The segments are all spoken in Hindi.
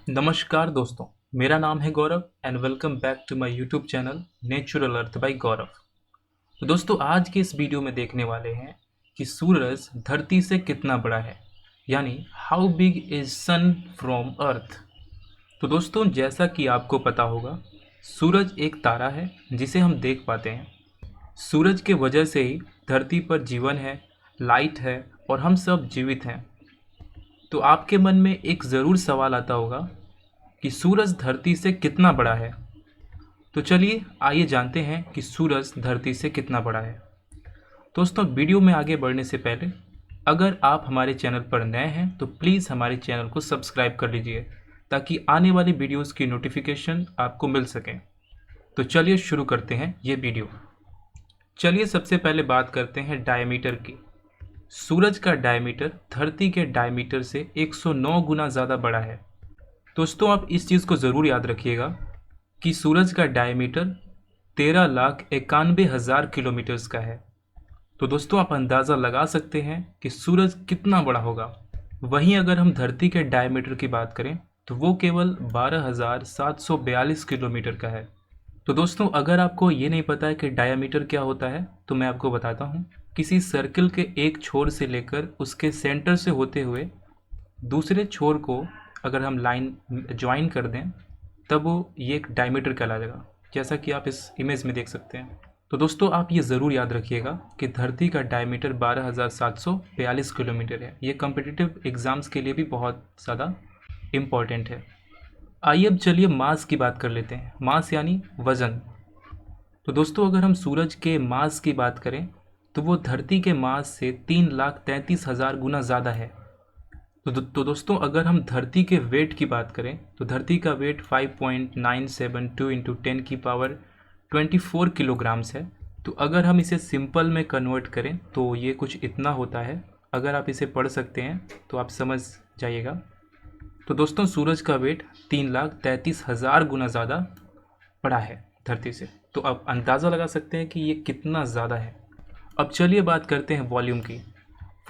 नमस्कार दोस्तों, मेरा नाम है Gaurav and welcome back to my YouTube channel natural earth by Gaurav. तो दोस्तों, आज के इस वीडियो में देखने वाले हैं कि सूरज धरती से कितना बड़ा है, यानी how big is sun from earth. तो दोस्तों, जैसा कि आपको पता होगा, सूरज एक तारा है जिसे हम देख पाते हैं। सूरज के वजह से ही धरती पर जीवन है, लाइट है और हम सब जीवित हैं। तो आपके मन में एक ज़रूर सवाल आता होगा कि सूरज धरती से कितना बड़ा है। तो चलिए आइए जानते हैं कि सूरज धरती से कितना बड़ा है। दोस्तों, वीडियो में आगे बढ़ने से पहले अगर आप हमारे चैनल पर नए हैं तो प्लीज़ हमारे चैनल को सब्सक्राइब कर लीजिए ताकि आने वाली वीडियोस की नोटिफिकेशन आपको मिल सके। तो चलिए शुरू करते हैं ये वीडियो। चलिए सबसे पहले बात करते हैं डायमीटर की। सूरज का डायमीटर धरती के डायमीटर से 109 गुना ज़्यादा बड़ा है। दोस्तों, आप इस चीज़ को ज़रूर याद रखिएगा कि सूरज का डायमीटर 13,91,000 किलोमीटर्स का है। तो दोस्तों, आप अंदाज़ा लगा सकते हैं कि सूरज कितना बड़ा होगा। वहीं अगर हम धरती के डायमीटर की बात करें तो वो केवल 12,742 किलोमीटर का है। तो दोस्तों, अगर आपको ये नहीं पता है कि डायमीटर क्या होता है तो मैं आपको बताता हूँ। किसी सर्कल के एक छोर से लेकर उसके सेंटर से होते हुए दूसरे छोर को अगर हम लाइन ज्वाइन कर दें तब वो ये एक डायमीटर कहलाएगा, जैसा कि आप इस इमेज में देख सकते हैं। तो दोस्तों, आप ये ज़रूर याद रखिएगा कि धरती का डायमीटर 12,742 किलोमीटर है। ये कॉम्पिटिटिव एग्ज़ाम्स के लिए भी बहुत ज़्यादा इम्पॉर्टेंट है। आइए अब चलिए मास की बात कर लेते हैं। मास यानी वज़न। तो दोस्तों, अगर हम सूरज के मास की बात करें तो वो धरती के मास से 3,33,000 गुना ज़्यादा है। तो दोस्तों, अगर हम धरती के वेट की बात करें तो धरती का वेट 5.972 इंटू 10 की पावर 24 किलोग्राम्स है। तो अगर हम इसे सिंपल में कन्वर्ट करें तो ये कुछ इतना होता है। अगर आप इसे पढ़ सकते हैं तो आप समझ जाइएगा। तो दोस्तों, सूरज का वेट 3,33,000 गुना ज़्यादा बड़ा है धरती से। तो आप अंदाज़ा लगा सकते हैं कि ये कितना ज़्यादा है। अब चलिए बात करते हैं वॉल्यूम की।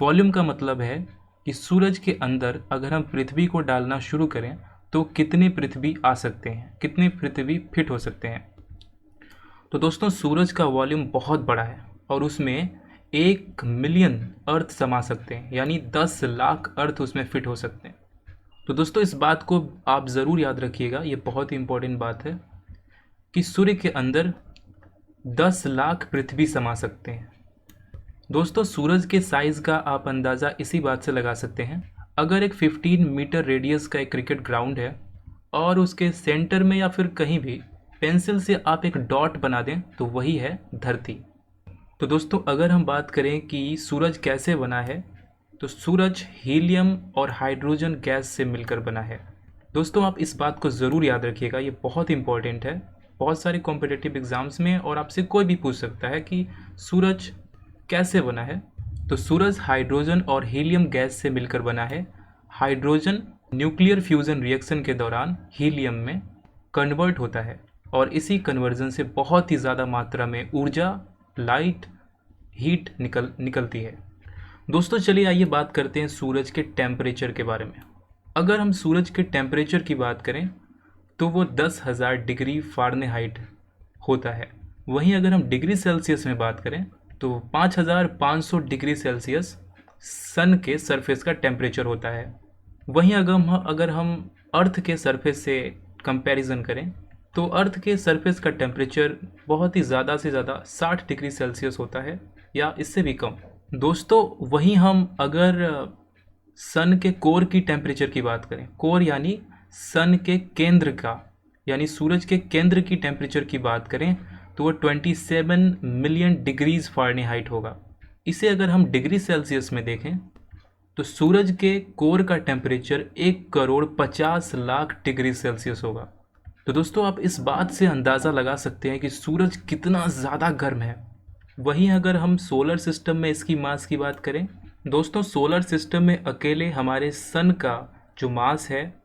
वॉल्यूम का मतलब है कि सूरज के अंदर अगर हम पृथ्वी को डालना शुरू करें तो कितने पृथ्वी आ सकते हैं, कितने पृथ्वी फिट हो सकते हैं। तो दोस्तों, सूरज का वॉल्यूम बहुत बड़ा है और उसमें 1 मिलियन अर्थ समा सकते हैं, यानी 10 लाख अर्थ उसमें फिट हो सकते हैं। तो दोस्तों, इस बात को आप ज़रूर याद रखिएगा, ये बहुत ही इम्पोर्टेंट बात है कि सूर्य के अंदर 10 लाख पृथ्वी समा सकते हैं। दोस्तों, सूरज के साइज़ का आप अंदाज़ा इसी बात से लगा सकते हैं। अगर एक 15 मीटर रेडियस का एक क्रिकेट ग्राउंड है और उसके सेंटर में या फिर कहीं भी पेंसिल से आप एक डॉट बना दें तो वही है धरती। तो दोस्तों, अगर हम बात करें कि सूरज कैसे बना है तो सूरज हीलियम और हाइड्रोजन गैस से मिलकर बना है। दोस्तों, आप इस बात को ज़रूर याद रखिएगा, ये बहुत इंपॉर्टेंट है। बहुत सारे कॉम्पिटिटिव एग्ज़ाम्स में और आपसे कोई भी पूछ सकता है कि सूरज कैसे बना है। तो सूरज हाइड्रोजन और हीलियम गैस से मिलकर बना है। हाइड्रोजन न्यूक्लियर फ्यूज़न रिएक्शन के दौरान हीलियम में कन्वर्ट होता है और इसी कन्वर्जन से बहुत ही ज़्यादा मात्रा में ऊर्जा, लाइट, हीट निकलती है। दोस्तों, चलिए आइए बात करते हैं सूरज के टेम्परेचर के बारे में। अगर हम सूरज के टेम्परेचर की बात करें तो वो 10,000 डिग्री फ़ारेनहाइट होता है। वहीं अगर हम डिग्री सेल्सियस में बात करें तो 5,500 डिग्री सेल्सियस सन के सरफेस का टेम्परेचर होता है। वहीं अगर हम अर्थ के सरफेस से कंपैरिजन करें तो अर्थ के सरफेस का टेम्परेचर बहुत ही ज़्यादा से ज़्यादा 60 डिग्री सेल्सियस होता है या इससे भी कम। दोस्तों, वहीं हम अगर सन के कोर की टेम्परेचर की बात करें, कोर यानी सन के केंद्र का, यानी सूरज के केंद्र की टेम्परेचर की बात करें तो वो 27 मिलियन डिग्रीज फ़ारेनहाइट होगा। इसे अगर हम डिग्री सेल्सियस में देखें तो सूरज के कोर का टेम्परेचर 1,50,00,000 डिग्री सेल्सियस होगा। तो दोस्तों, आप इस बात से अंदाज़ा लगा सकते हैं कि सूरज कितना ज़्यादा गर्म है। वहीं अगर हम सोलर सिस्टम में इसकी मास की बात करें, दोस्तों सोलर सिस्टम में अकेले हमारे सन का जो मास है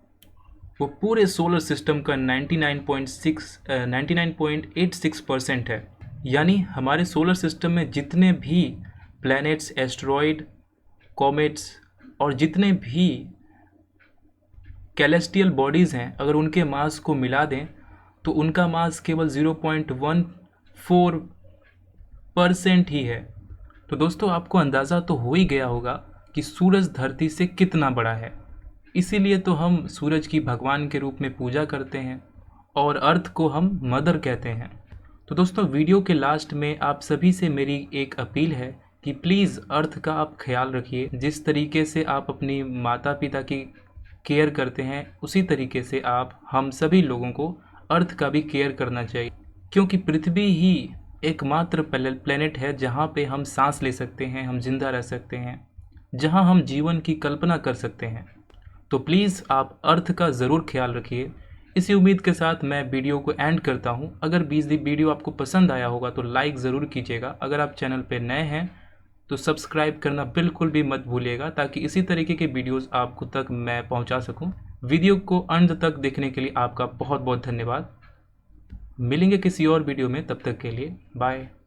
वो पूरे सोलर सिस्टम का 99.86% है। यानी हमारे सोलर सिस्टम में जितने भी प्लैनेट्स, एस्टेरॉयड, कॉमेट्स और जितने भी कैलेस्टियल बॉडीज़ हैं, अगर उनके मास को मिला दें तो उनका मास केवल 0.14% ही है। तो दोस्तों आपको अंदाज़ा तो हो ही गया होगा कि सूरज धरती से कितना बड़ा है। इसीलिए तो हम सूरज की भगवान के रूप में पूजा करते हैं और अर्थ को हम मदर कहते हैं। तो दोस्तों वीडियो के लास्ट में आप सभी से मेरी एक अपील है कि प्लीज़ अर्थ का आप ख्याल रखिए। जिस तरीके से आप अपनी माता पिता की केयर करते हैं उसी तरीके से आप हम सभी लोगों को अर्थ का भी केयर करना चाहिए, क्योंकि पृथ्वी ही एकमात्र प्लेनेट है जहाँ पे हम सांस ले सकते हैं, हम जिंदा रह सकते हैं, जहाँ हम जीवन की कल्पना कर सकते हैं। तो प्लीज़ आप अर्थ का ज़रूर ख्याल रखिए। इसी उम्मीद के साथ मैं वीडियो को एंड करता हूँ। अगर वीडियो आपको पसंद आया होगा तो लाइक ज़रूर कीजिएगा। अगर आप चैनल पर नए हैं तो सब्सक्राइब करना बिल्कुल भी मत भूलिएगा, ताकि इसी तरीके के वीडियोस आपको तक मैं पहुंचा सकूं। वीडियो को अंत तक देखने के लिए आपका बहुत बहुत धन्यवाद। मिलेंगे किसी और वीडियो में, तब तक के लिए बाय।